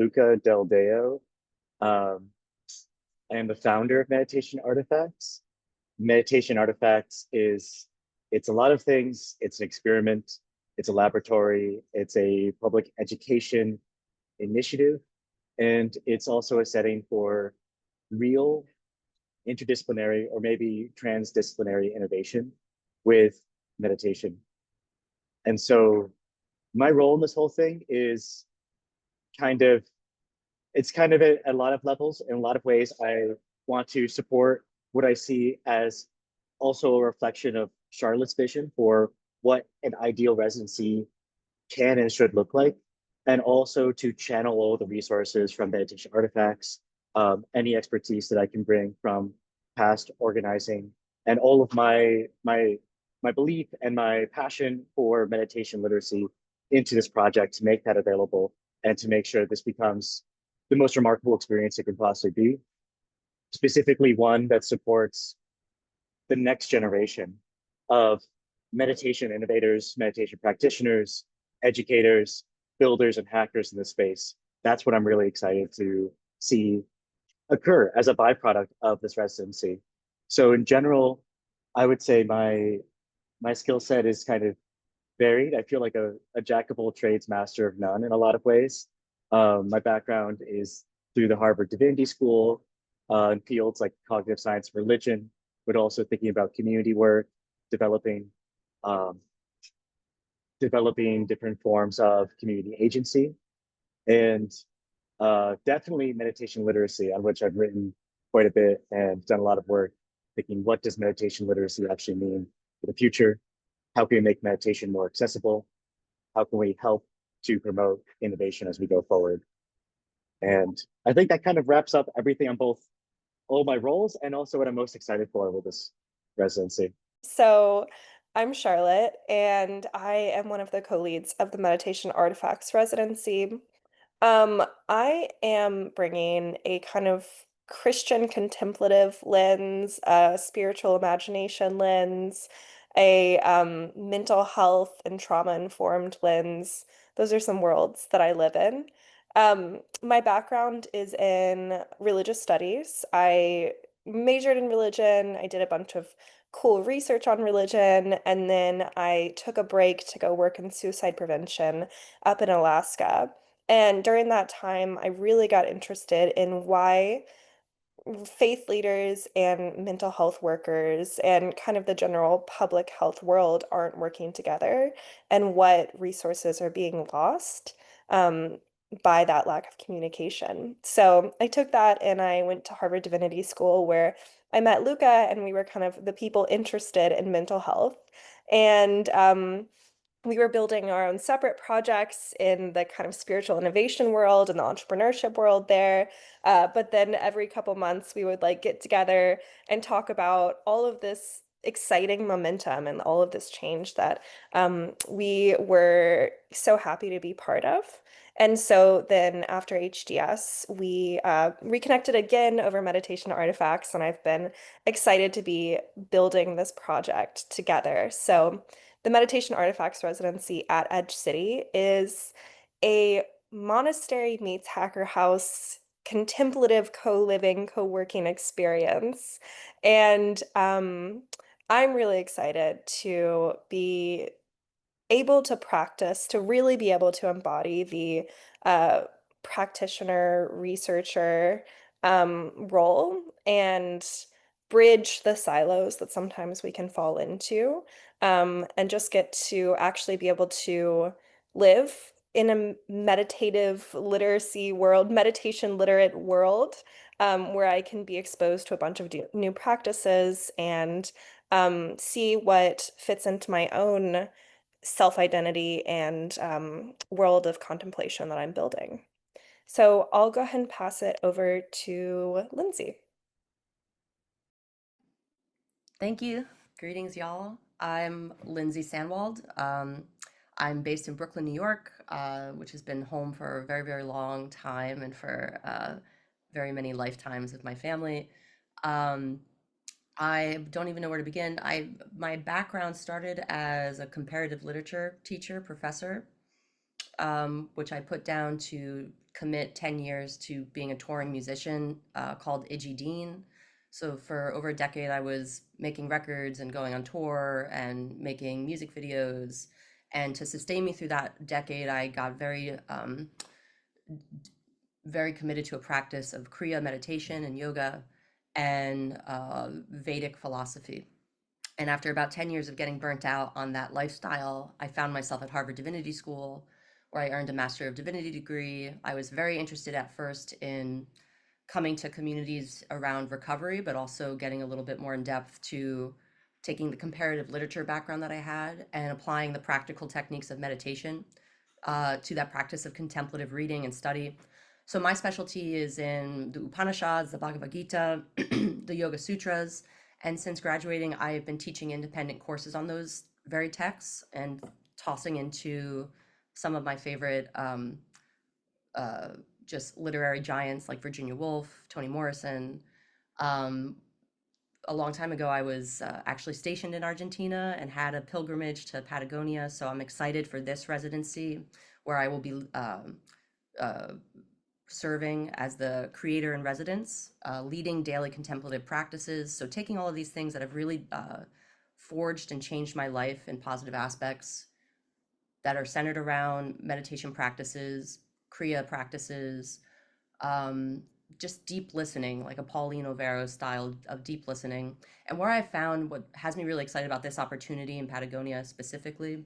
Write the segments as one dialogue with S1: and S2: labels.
S1: Luca Del Deo. Um, I am the founder of Meditation Artifacts. Meditation Artifacts it's a lot of things. It's an experiment. It's a laboratory. It's a public education initiative, and it's also a setting for real interdisciplinary or maybe transdisciplinary innovation with meditation. And so my role in this whole thing is kind of it's kind of at a lot of levels. In a lot of ways, I want to support what I see as also a reflection of Charlotte's vision for what an ideal residency can and should look like, and also to channel all the resources from Meditation Artifacts, any expertise that I can bring from past organizing, and all of my belief and my passion for meditation literacy into this project to make that available and to make sure this becomes the most remarkable experience it can possibly be. Specifically, one that supports the next generation of meditation innovators, meditation practitioners, educators, builders, and hackers in this space. That's what I'm really excited to see occur as a byproduct of this residency. So in general, I would say my skill set is kind of varied. I feel like a jack of all trades, master of none in a lot of ways. My background is through the Harvard Divinity School in fields like cognitive science, religion, but also thinking about community work, developing um, developing different forms of community agency, and definitely meditation literacy, on which I've written quite a bit and done a lot of work thinking what does meditation literacy actually mean for the future? How can we make meditation more accessible? How can we help to promote innovation as we go forward? And I think that kind of wraps up everything on both all my roles and also what I'm most excited for with this residency.
S2: So, I'm Charlotte, and I am one of the co-leads of the Meditation Artifacts Residency. I am bringing a kind of Christian contemplative lens, a spiritual imagination lens, a mental health and trauma-informed lens. Those are some worlds that I live in. My background is in religious studies. I majored in religion. I did a bunch of cool research on religion, and then I took a break to go work in suicide prevention up in Alaska. And during that time, I really got interested in why faith leaders and mental health workers and kind of the general public health world aren't working together and what resources are being lost um, by that lack of communication. So I took that and I went to Harvard Divinity School where I met Luca and we were kind of the people interested in mental health. And we were building our own separate projects in the kind of spiritual innovation world and the entrepreneurship world there. But then every couple months, we would like get together and talk about all of this exciting momentum and all of this change that we were so happy to be part of. And so then after HDS, we reconnected again over meditation artifacts, and I've been excited to be building this project together. So the Meditation Artifacts Residency at Edge City is a monastery meets hacker house contemplative co-living, co-working experience. And I'm really excited to be able to practice, to really be able to embody the uh, practitioner, researcher role and bridge the silos that sometimes we can fall into, and just get to actually be able to live in a meditative literacy world, meditation literate world, where I can be exposed to a bunch of new practices and see what fits into my own self-identity and world of contemplation that I'm building. So I'll go ahead and pass it over to Lindsay.
S3: Thank you. Greetings, y'all. I'm Lindsay Sandwald. I'm based in Brooklyn, New York, which has been home for a very, very long time and for very many lifetimes with my family. Um, I don't even know where to begin. My background started as a comparative literature teacher, professor, which I put down to commit 10 years to being a touring musician called Dean. So for over a decade, I was making records and going on tour and making music videos. And to sustain me through that decade, I got very committed to a practice of Kriya meditation and yoga and Vedic philosophy. And after about 10 years of getting burnt out on that lifestyle, I found myself at Harvard Divinity School, where I earned a Master of Divinity degree. I was very interested at first in coming to communities around recovery, but also getting a little bit more in depth to taking the comparative literature background that I had and applying the practical techniques of meditation to that practice of contemplative reading and study. So my specialty is in the Upanishads, the Bhagavad Gita, the Yoga Sutras. And since graduating, I have been teaching independent courses on those very texts and tossing into some of my favorite just literary giants like Virginia Woolf, Toni Morrison. Um, a long time ago, I was actually stationed in Argentina and had a pilgrimage to Patagonia. So I'm excited for this residency where I will be uh, serving as the creator in residence, leading daily contemplative practices. So taking all of these things that have really forged and changed my life in positive aspects that are centered around meditation practices, Kriya practices, um, just deep listening, like a Pauline Overo style of deep listening. And where I found what has me really excited about this opportunity in Patagonia specifically,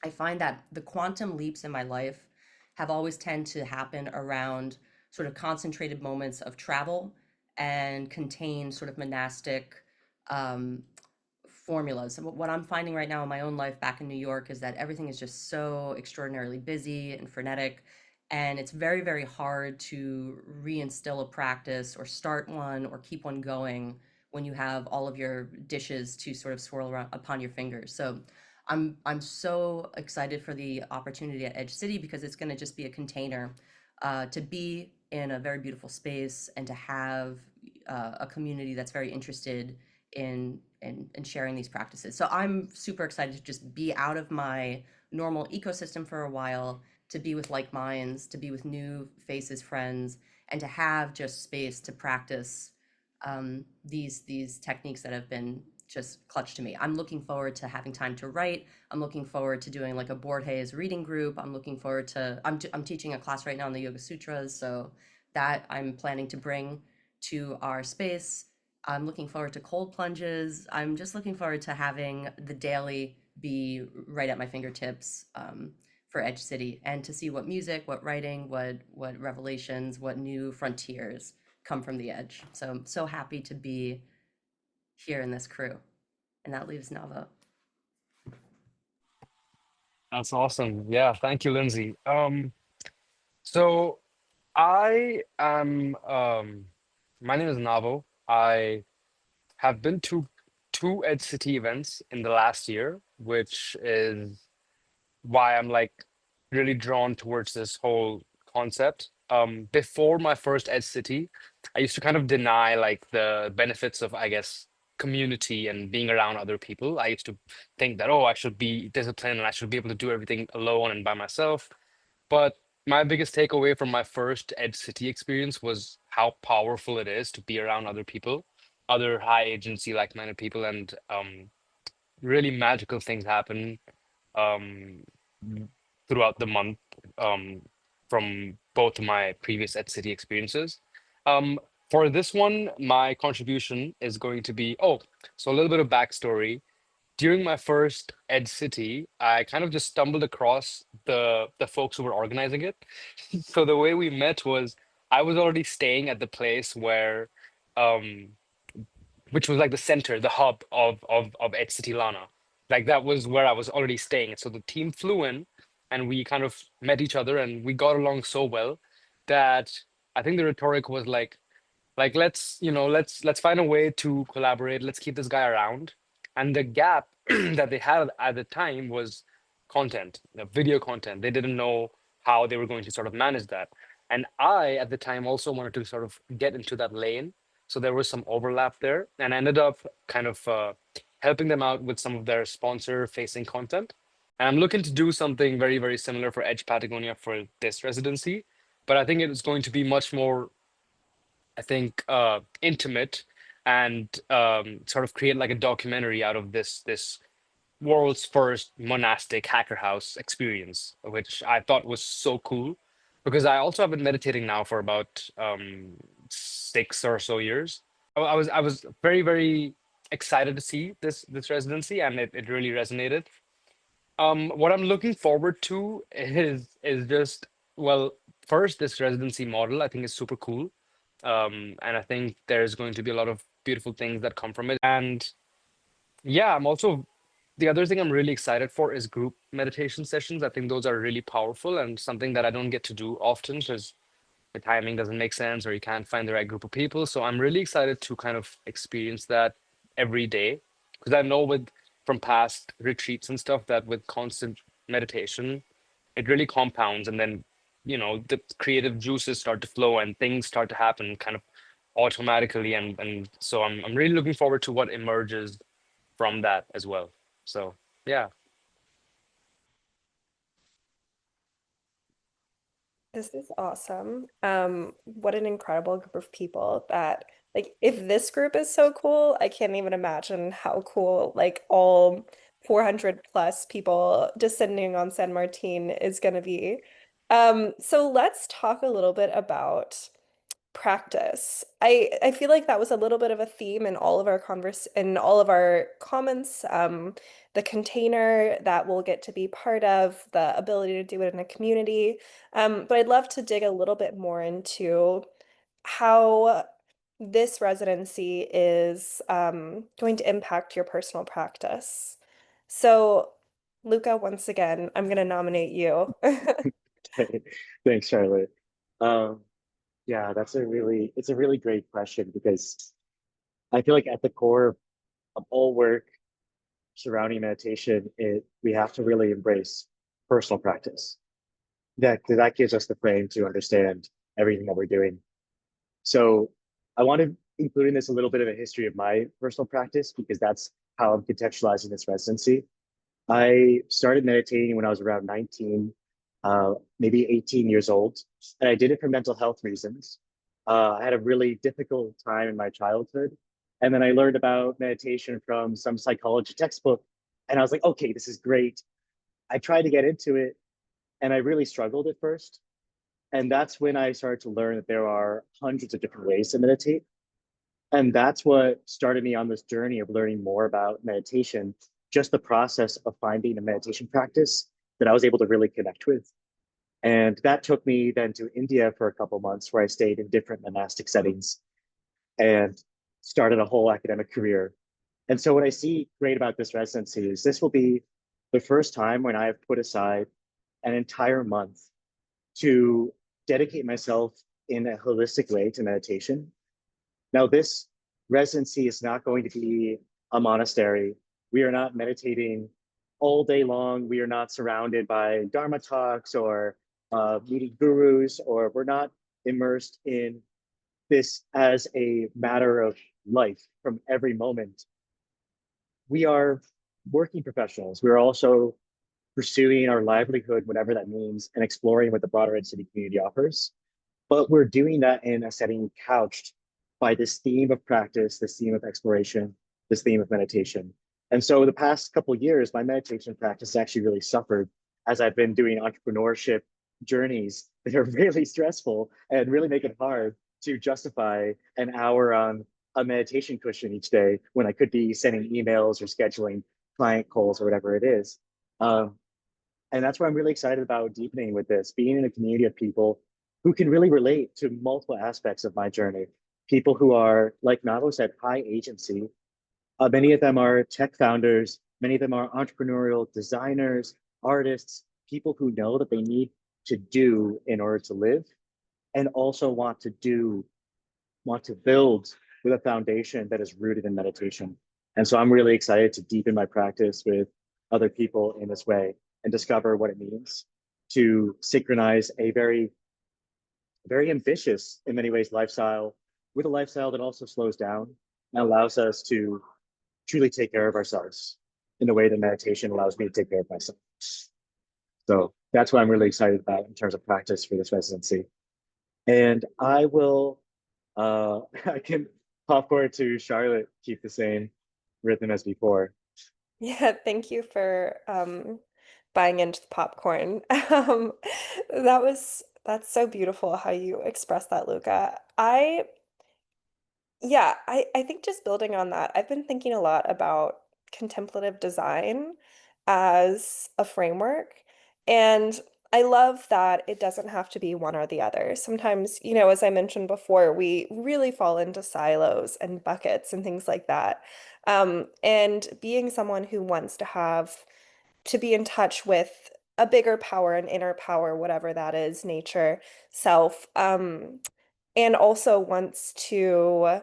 S3: I find that the quantum leaps in my life have always tend to happen around sort of concentrated moments of travel and contained sort of monastic um, formulas. And what I'm finding right now in my own life back in New York is that everything is just so extraordinarily busy and frenetic. And it's very, very hard to reinstill a practice or start one or keep one going when you have all of your dishes to sort of swirl around upon your fingers. So I'm so excited for the opportunity at Edge City because it's going to just be a container to be in a very beautiful space and to have a community that's very interested in sharing these practices. So I'm super excited to just be out of my normal ecosystem for a while, to be with like minds, to be with new faces, friends, and to have just space to practice these techniques that have been just clutch to me. I'm looking forward to having time to write. I'm looking forward to doing like a Borges reading group. I'm looking forward to, I'm teaching a class right now in the Yoga Sutras. So that I'm planning to bring to our space. I'm looking forward to cold plunges. I'm just looking forward to having the daily be right at my fingertips for Edge City and to see what music, what writing, what revelations, what new frontiers come from the Edge. So I'm so happy to be here in this crew. And that leaves Navo.
S4: That's awesome. Yeah, thank you, Lindsay. So I am my name is Navo. I have been to two Edge City events in the last year, which is why I'm like really drawn towards this whole concept. Before my first Edge City, I used to kind of deny like the benefits of, I guess, community and being around other people. I used to think that, oh, I should be disciplined and I should be able to do everything alone and by myself. But my biggest takeaway from my first Ed City experience was how powerful it is to be around other people, other high agency, like-minded people, and really magical things happen um, throughout the month from both of my previous Ed City experiences. Um, for this one, my contribution is going to be, oh, so a little bit of backstory. During my first Ed City, I kind of just stumbled across the folks who were organizing it. So the way we met was I was already staying at the place where um which was like the center, the hub of Edge City Lana. Like that was where I was already staying. So the team flew in and we kind of met each other and we got along so well that I think the rhetoric was like let's let's find a way to collaborate, let's keep this guy around. And the gap that they had at the time was content, video content. They didn't know how they were going to sort of manage that, and I at the time also wanted to sort of get into that lane, so there was some overlap there, and I ended up kind of helping them out with some of their sponsor facing content. And I'm looking to do something very, very similar for Edge Patagonia for this residency. but I think it is going to be much more, I think, intimate, and sort of create like a documentary out of this world's first monastic hacker house experience, which I thought was so cool, because I also have been meditating now for about 6 or so years. I was very, very excited to see this residency, and it really resonated. What I'm looking forward to is just, well, first, this residency model I think is super cool. And I think there's going to be a lot of beautiful things that come from it. And yeah, I'm also, the other thing I'm really excited for is group meditation sessions. I think those are really powerful and something that I don't get to do often because the timing doesn't make sense or you can't find the right group of people. So I'm really excited to kind of experience that every day, because I know with from past retreats and stuff that with constant meditation, it really compounds, and then the creative juices start to flow and things start to happen kind of automatically, and so I'm really looking forward to what emerges from that as well. So yeah.
S2: This is awesome. What an incredible group of people that like if this group is so cool, I can't even imagine how cool like all 400 plus people descending on San Martin is going to be. So let's talk a little bit about practice. I feel like that was a little bit of a theme in all of our in all of our comments. The container that we'll get to be part of, the ability to do it in a community. But I'd love to dig a little bit more into how this residency is going to impact your personal practice. So, Luca, once again, I'm going to nominate you.
S1: Thanks, Charlotte. Um, yeah, it's a really great question because I feel like at the core of all work surrounding meditation, we have to really embrace personal practice. That gives us the frame to understand everything that we're doing. So I want to include in this a little bit of a history of my personal practice because that's how I'm contextualizing this residency. I started meditating when I was around 19, maybe 18 years old, and I did it for mental health reasons. I had a really difficult time in my childhood, and then I learned about meditation from some psychology textbook, and I was like, okay, this is great. I tried to get into it, and I really struggled at first. And that's when I started to learn that there are hundreds of different ways to meditate. And that's what started me on this journey of learning more about meditation, just the process of finding a meditation practice that I was able to really connect with. And that took me then to India for a couple months where I stayed in different monastic settings and started a whole academic career. And so what I see great about this residency is this will be the first time when I have put aside an entire month to dedicate myself in a holistic way to meditation. Now, this residency is not going to be a monastery. We are not meditating all day long. We are not surrounded by Dharma talks or meeting gurus, or we're not immersed in this as a matter of life from every moment. We are working professionals. We're also pursuing our livelihood, whatever that means, and exploring what the broader Edge City community offers. But we're doing that in a setting couched by this theme of practice, this theme of exploration, this theme of meditation. And so the past couple of years, my meditation practice actually really suffered as I've been doing entrepreneurship journeys that are really stressful and really make it hard to justify an hour on a meditation cushion each day when I could be sending emails or scheduling client calls or whatever it is. Um, and that's why I'm really excited about deepening with this, being in a community of people who can really relate to multiple aspects of my journey. People who are, like Navo said, high agency. Many of them are tech founders. Many of them are entrepreneurial designers, artists, people who know that they need to do in order to live, and also want to build with a foundation that is rooted in meditation. And so I'm really excited to deepen my practice with other people in this way and discover what it means to synchronize a very ambitious, in many ways, lifestyle with a lifestyle that also slows down and allows us to truly take care of ourselves in the way that meditation allows me to take care of myself. So that's what I'm really excited about in terms of practice for this residency. And I will, I can popcorn to Charlotte, keep the same rhythm as before.
S2: Yeah, thank you for buying into the popcorn. That's so beautiful how you express that, Luca. I think just building on that, I've been thinking a lot about contemplative design as a framework. And I love that it doesn't have to be one or the other. Sometimes, as I mentioned before, we really fall into silos and buckets and things like that. And being someone who wants to be in touch with a bigger power, an inner power, whatever that is, nature, self, and also wants to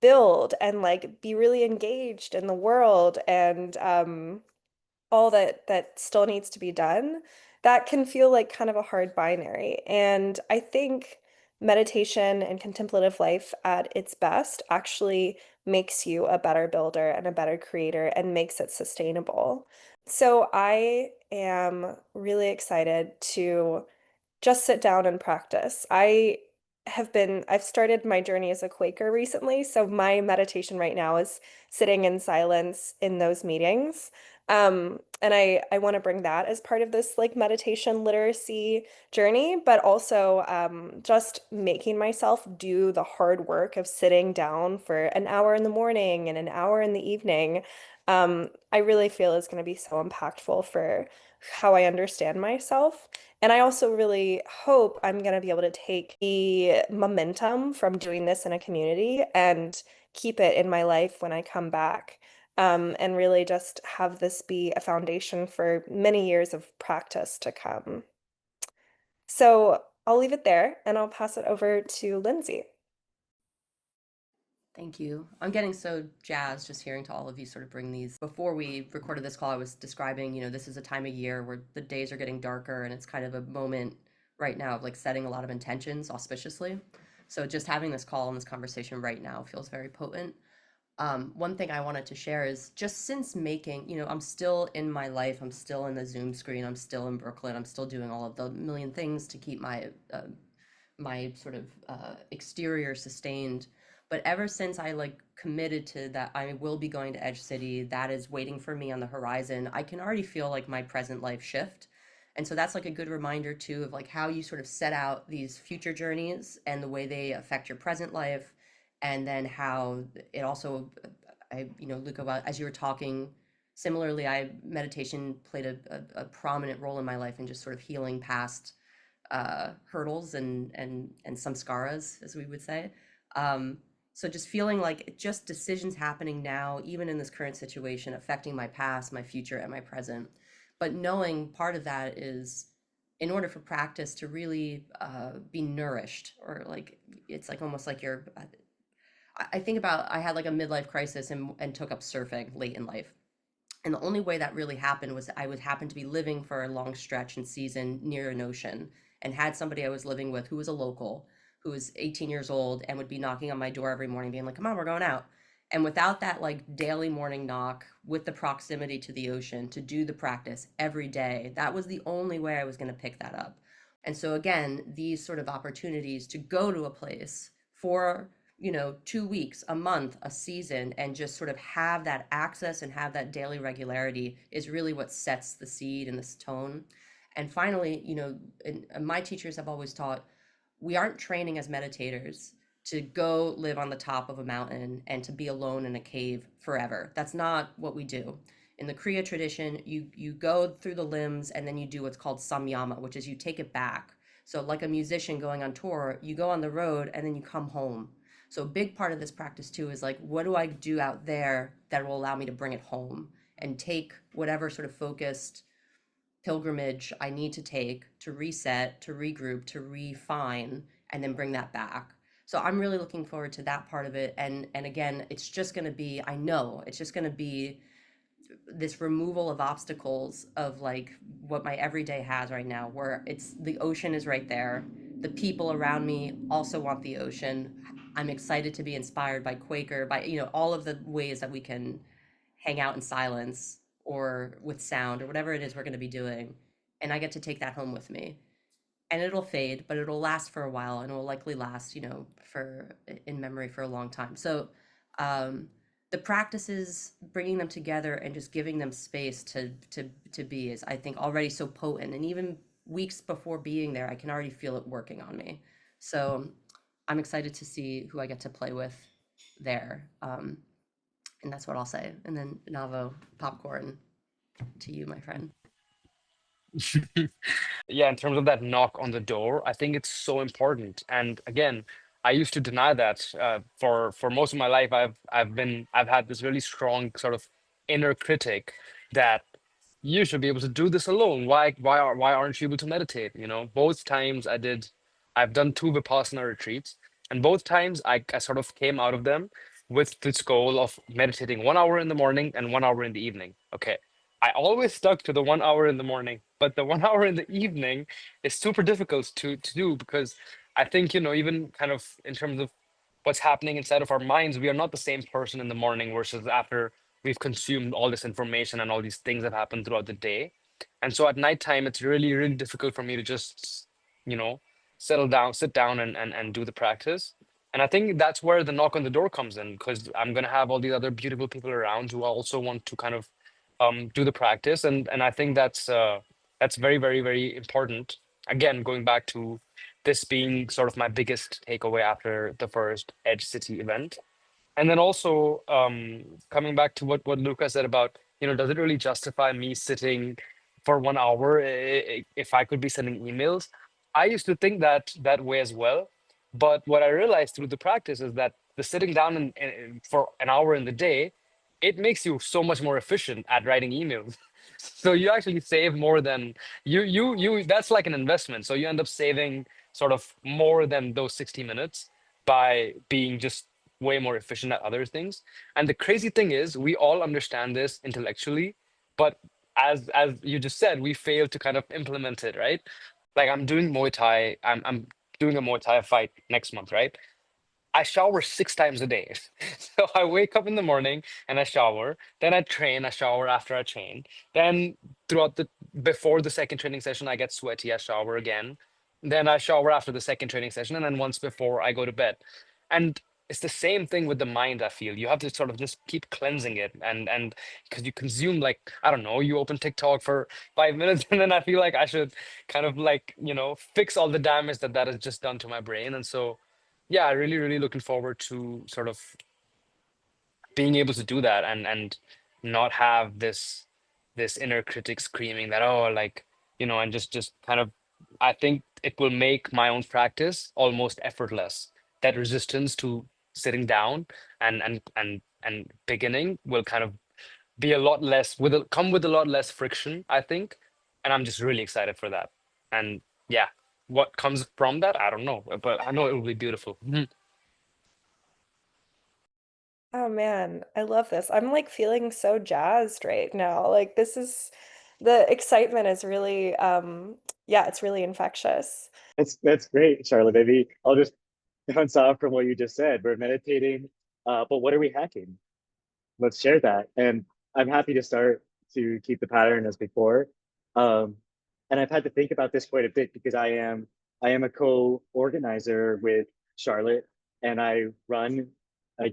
S2: build and like be really engaged in the world and all that still needs to be done, that can feel like kind of a hard binary. And I think meditation and contemplative life at its best actually makes you a better builder and a better creator and makes it sustainable. So I am really excited to just sit down and practice. I've started my journey as a Quaker recently, so my meditation right now is sitting in silence in those meetings. And I want to bring that as part of this like meditation literacy journey, but also just making myself do the hard work of sitting down for an hour in the morning and an hour in the evening. I really feel is going to be so impactful for how I understand myself. And I also really hope I'm going to be able to take the momentum from doing this in a community and keep it in my life when I come back. And really just have this be a foundation for many years of practice to come. So I'll leave it there and I'll pass it over to Lindsay.
S3: Thank you. I'm getting so jazzed just hearing to all of you sort of bring these. Before we recorded this call, I was describing, this is a time of year where the days are getting darker and it's kind of a moment right now of like setting a lot of intentions auspiciously. So just having this call and this conversation right now feels very potent. One thing I wanted to share is just since making, I'm still in my life, I'm still in the Zoom screen, I'm still in Brooklyn, I'm still doing all of the million things to keep my sort of exterior sustained. But ever since I like committed to that, I will be going to Edge City, that is waiting for me on the horizon, I can already feel like my present life shift. And so that's like a good reminder too of like how you sort of set out these future journeys and the way they affect your present life. And then how it also, Luca, as you were talking, similarly, meditation played a prominent role in my life in just sort of healing past hurdles and samskaras, as we would say. Um, so just feeling like just decisions happening now, even in this current situation, affecting my past, my future, and my present. But knowing part of that is in order for practice to really be nourished, or like it's like almost like you're. I think about I had like a midlife crisis and took up surfing late in life. And the only way that really happened was I would happen to be living for a long stretch and season near an ocean and had somebody I was living with who was a local, who was 18 years old and would be knocking on my door every morning being like, "Come on, we're going out." And without that like daily morning knock with the proximity to the ocean to do the practice every day, that was the only way I was going to pick that up. And so again, these sort of opportunities to go to a place for 2 weeks, a month, a season, and just sort of have that access and have that daily regularity is really what sets the seed and this tone. And finally, and my teachers have always taught we aren't training as meditators to go live on the top of a mountain and to be alone in a cave forever. That's not what we do. In the Kriya tradition, you go through the limbs and then you do what's called samyama, which is you take it back. So like a musician going on tour, you go on the road and then you come home. So a big part of this practice too is like, what do I do out there that will allow me to bring it home and take whatever sort of focused pilgrimage I need to take to reset, to regroup, to refine, and then bring that back. So I'm really looking forward to that part of it. And again, it's just going to be, I know it's just going to be this removal of obstacles of like what my everyday has right now, where it's the ocean is right there. The people around me also want the ocean. I'm excited to be inspired by Quaker, by all of the ways that we can hang out in silence or with sound or whatever it is we're going to be doing. And I get to take that home with me. and it'll fade, but it'll last for a while, and it will likely last, you know, for in memory for a long time. So um, the practices, bringing them together and just giving them space to be, is I think already so potent. And even weeks before being there, I can already feel it working on me. So I'm excited to see who I get to play with there. And that's what I'll say. And then Navo, popcorn to you, my friend.
S4: Yeah, in terms of that knock on the door, I think it's so important. And again, I used to deny that for most of my life. I've had this really strong sort of inner critic that you should be able to do this alone. Why aren't you able to meditate? You know, both times I've done two Vipassana retreats, and both times I sort of came out of them with this goal of meditating 1 hour in the morning and 1 hour in the evening. Okay. I always stuck to the 1 hour in the morning, but the 1 hour in the evening is super difficult to do because I think, you know, even kind of in terms of what's happening inside of our minds, we are not the same person in the morning versus after we've consumed all this information and all these things that happen throughout the day. And so at nighttime, it's really, really difficult for me to just, you know, sit down and do the practice. And I think that's where the knock on the door comes in, because I'm gonna have all these other beautiful people around who also want to kind of do the practice, and I think that's very, very, very important. Again, going back to this being sort of my biggest takeaway after the first Edge City event. And then also coming back to what Luca said about, you know, does it really justify me sitting for 1 hour if I could be sending emails? I used to think that way as well. But what I realized through the practice is that the sitting down for an hour in the day, it makes you so much more efficient at writing emails. So you actually save more than that's like an investment. So you end up saving sort of more than those 60 minutes by being just way more efficient at other things. And the crazy thing is, we all understand this intellectually, but as you just said, we fail to kind of implement it, right? Like I'm doing Muay Thai, I'm doing a Muay Thai fight next month, right? I shower 6 times a day. So I wake up in the morning and I shower. Then I train. I shower after I train. Then throughout before the second training session, I get sweaty. I shower again. Then I shower after the second training session, and then once before I go to bed. And it's the same thing with the mind, I feel. You have to sort of just keep cleansing it, and because you consume, like, I don't know, you open TikTok for 5 minutes, and then I feel like I should kind of, like, you know, fix all the damage that has just done to my brain. And so yeah, really, really looking forward to sort of being able to do that, and not have this inner critic screaming that, oh, like, you know, and just kind of, I think it will make my own practice almost effortless. That resistance to sitting down and beginning will kind of be a lot less, come with a lot less friction, I think. And I'm just really excited for that. And yeah, what comes from that, I don't know, but I know it will be beautiful.
S2: Oh man, I love this. I'm like feeling so jazzed right now. Like this is the excitement is really yeah, it's really infectious.
S1: That's great, Charlotte. Maybe I'll just bounce off from what you just said. We're meditating, but what are we hacking? Let's share that. And I'm happy to start to keep the pattern as before. Um, and I've had to think about this quite a bit because I am a co-organizer with Charlotte, and I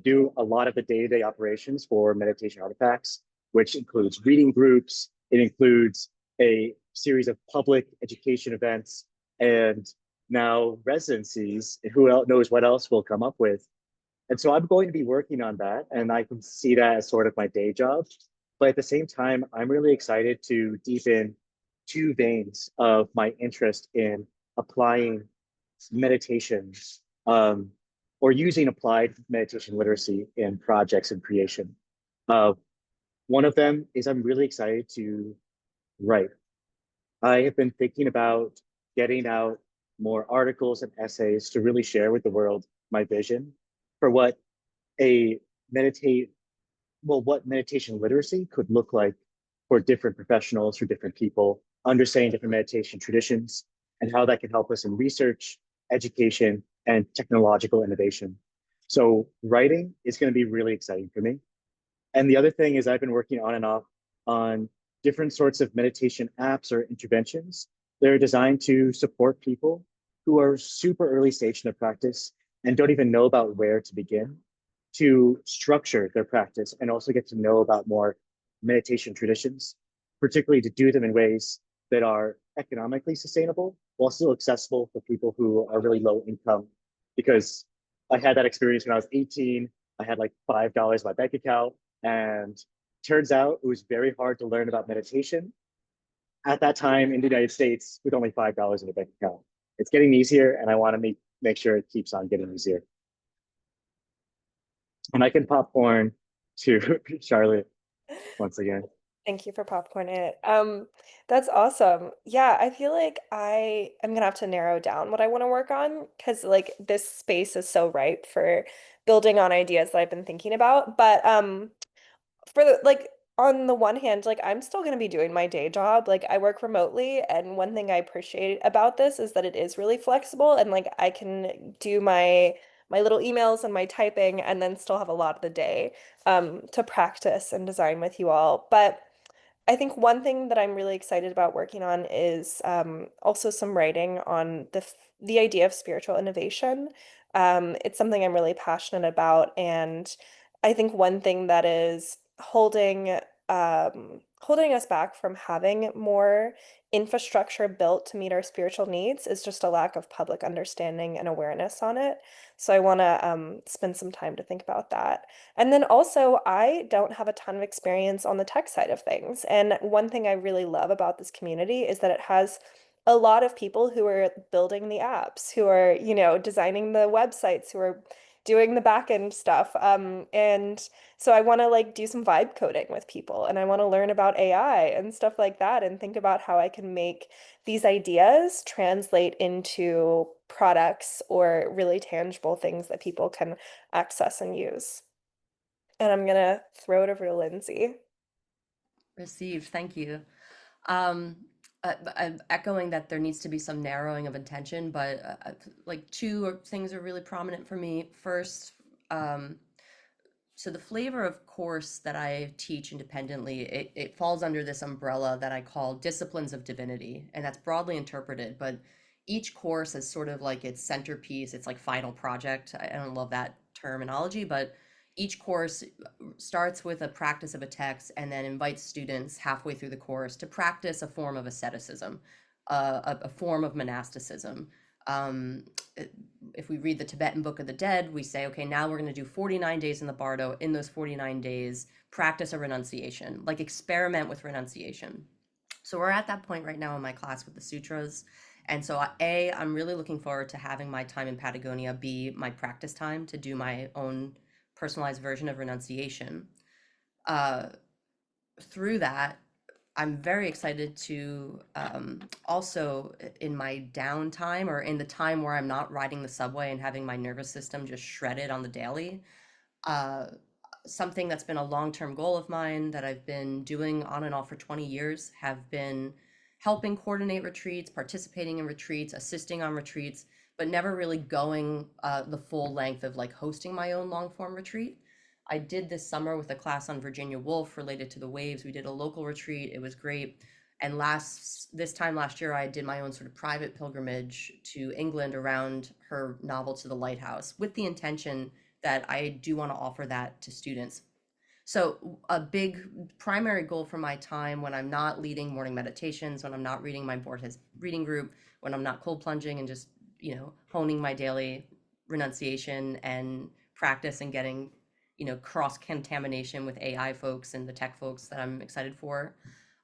S1: do a lot of the day-to-day operations for Meditation Artifacts, which includes reading groups. It includes a series of public education events and now residencies. Who else knows what else we'll come up with? And so I'm going to be working on that, and I can see that as sort of my day job. But at the same time, I'm really excited to deepen two veins of my interest in applying meditation, um, or using applied meditation literacy in projects and creation. Uh, One of them is I'm really excited to write. I have been thinking about getting out more articles and essays to really share with the world my vision for a meditate what meditation literacy could look like for different professionals, for different people, understanding different meditation traditions, and how that can help us in research, education, and technological innovation. So writing is going to be really exciting for me. And the other thing is I've been working on and off on different sorts of meditation apps or interventions They're designed to support people who are super early stage in their practice and don't even know about where to begin to structure their practice and also get to know about more meditation traditions, particularly to do them in ways that are economically sustainable while still accessible for people who are really low income. Because I had that experience when I was 18. I had like $5 in my bank account, and turns out it was very hard to learn about meditation at that time in the United States with only $5 in the bank account. It's getting easier, and I want to make sure it keeps on getting easier. And I can popcorn to Charlotte once again.
S2: Thank you for popcorn it. That's awesome. Yeah, I feel like I am gonna have to narrow down what I want to work on because like this space is so ripe for building on ideas that I've been thinking about. But for the like on the one hand, like I'm still going to be doing my day job. Like I work remotely, and one thing I appreciate about this is that it is really flexible and like I can do my little emails and my typing and then still have a lot of the day to practice and design with you all. But I think one thing that I'm really excited about working on is also some writing on the idea of spiritual innovation. It's something I'm really passionate about, and I think one thing that is holding us back from having more infrastructure built to meet our spiritual needs is just a lack of public understanding and awareness on it. So I want to spend some time to think about that. And then also, I don't have a ton of experience on the tech side of things. And one thing I really love about this community is that it has a lot of people who are building the apps, who are, designing the websites, who are doing the back end stuff. And so I want to like do some vibe coding with people and I want to learn about AI and stuff like that and think about how I can make these ideas translate into products or really tangible things that people can access and use. And I'm gonna throw it over to Lindsay.
S3: Received. Thank you. Um, I'm echoing that there needs to be some narrowing of intention, but like things are really prominent for me. First, um, so the flavor of course that I teach independently, it falls under this umbrella that I call disciplines of divinity, and that's broadly interpreted, but each course is sort of like its centerpiece, it's like final project. I don't love that terminology, but each course starts with a practice of a text and then invites students halfway through the course to practice a form of asceticism, a form of monasticism. Um, if we read the Tibetan Book of the Dead, we say, okay, now we're going to do 49 days in the Bardo. In those 49 days, practice a renunciation, like experiment with renunciation. So we're at that point right now in my class with the sutras. And so, I'm really looking forward to having my time in Patagonia be my practice time to do my own personalized version of renunciation. Uh, Through that, I'm very excited to also in my downtime or in the time where I'm not riding the subway and having my nervous system just shredded on the daily, uh, something that's been a long-term goal of mine that I've been doing on and off for 20 years have been helping coordinate retreats, participating in retreats, assisting on retreats, but never really going the full length of like hosting my own long-form retreat. I did this summer with a class on Virginia Woolf related to the waves. We did a local retreat. It was great. And this time last year, I did my own sort of private pilgrimage to England around her novel To the Lighthouse with the intention that I do want to offer that to students. So a big primary goal for my time when I'm not leading morning meditations, when I'm not reading my Borges reading group, when I'm not cold plunging and just, honing my daily renunciation and practice and getting, cross contamination with AI folks and the tech folks that I'm excited for.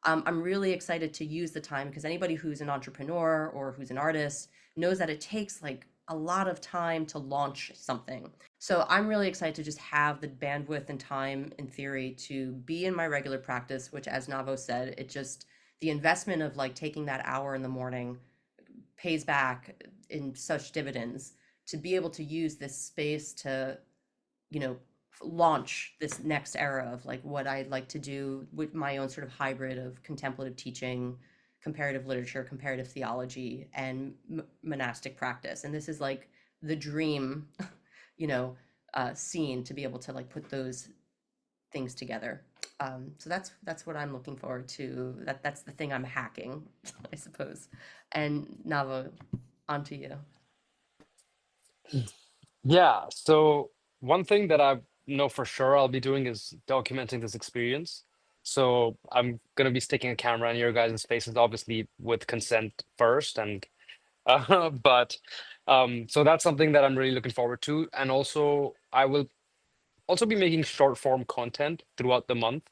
S3: I'm really excited to use the time because anybody who's an entrepreneur or who's an artist knows that it takes like a lot of time to launch something. So I'm really excited to just have the bandwidth and time in theory to be in my regular practice, which as Navo said, the investment of like taking that hour in the morning pays back in such dividends to be able to use this space to, you know, launch this next era of like what I'd like to do with my own sort of hybrid of contemplative teaching, comparative literature, comparative theology, and monastic practice. And this is like the dream, you know, scene to be able to like put those things together. So that's what I'm looking forward to. That's the thing I'm hacking, I suppose. And Navo, on to you.
S4: Yeah, so one thing that I know for sure I'll be doing is documenting this experience. So I'm gonna be sticking a camera in your guys' faces, obviously with consent first, and but so that's something that I'm really looking forward to. And also I will also be making short form content throughout the month,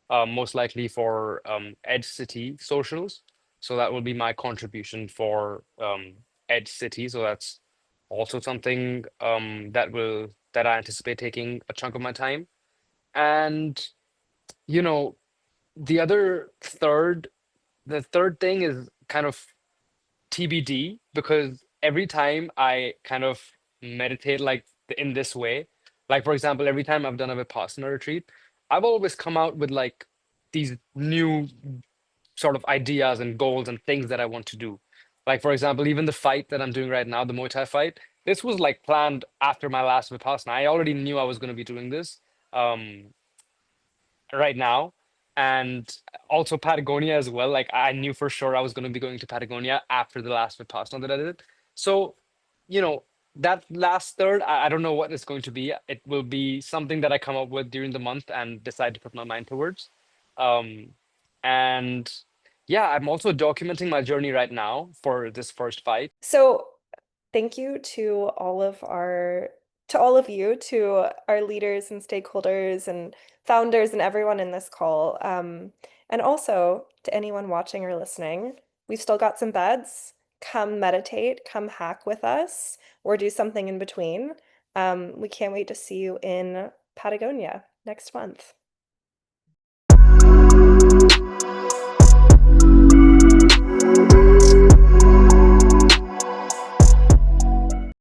S4: most likely for Edge City socials. So that will be my contribution for Edge City. So that's also something that I anticipate taking a chunk of my time. And you know, the other third, the third thing is kind of TBD because every time I kind of meditate like in this way, like for example, every time I've done a Vipassana retreat, I've always come out with like these new sort of ideas and goals and things that I want to do. Like for example, even the fight that I'm doing right now, the Muay Thai fight, this was like planned after my last Vipassana. I already knew I was going to be doing this. Um, right now. And also Patagonia as well. Like I knew for sure I was going to be going to Patagonia after the last Vipassana that I did. So, you know, that last third, I don't know what it's going to be. It will be something that I come up with during the month and decide to put my mind towards. Um, and yeah, I'm also documenting my journey right now for this first fight.
S2: So thank you to all of you, to our leaders and stakeholders and founders and everyone in this call. And also to anyone watching or listening, we've still got some beds. Come meditate, come hack with us, or do something in between. We can't wait to see you in Patagonia next month.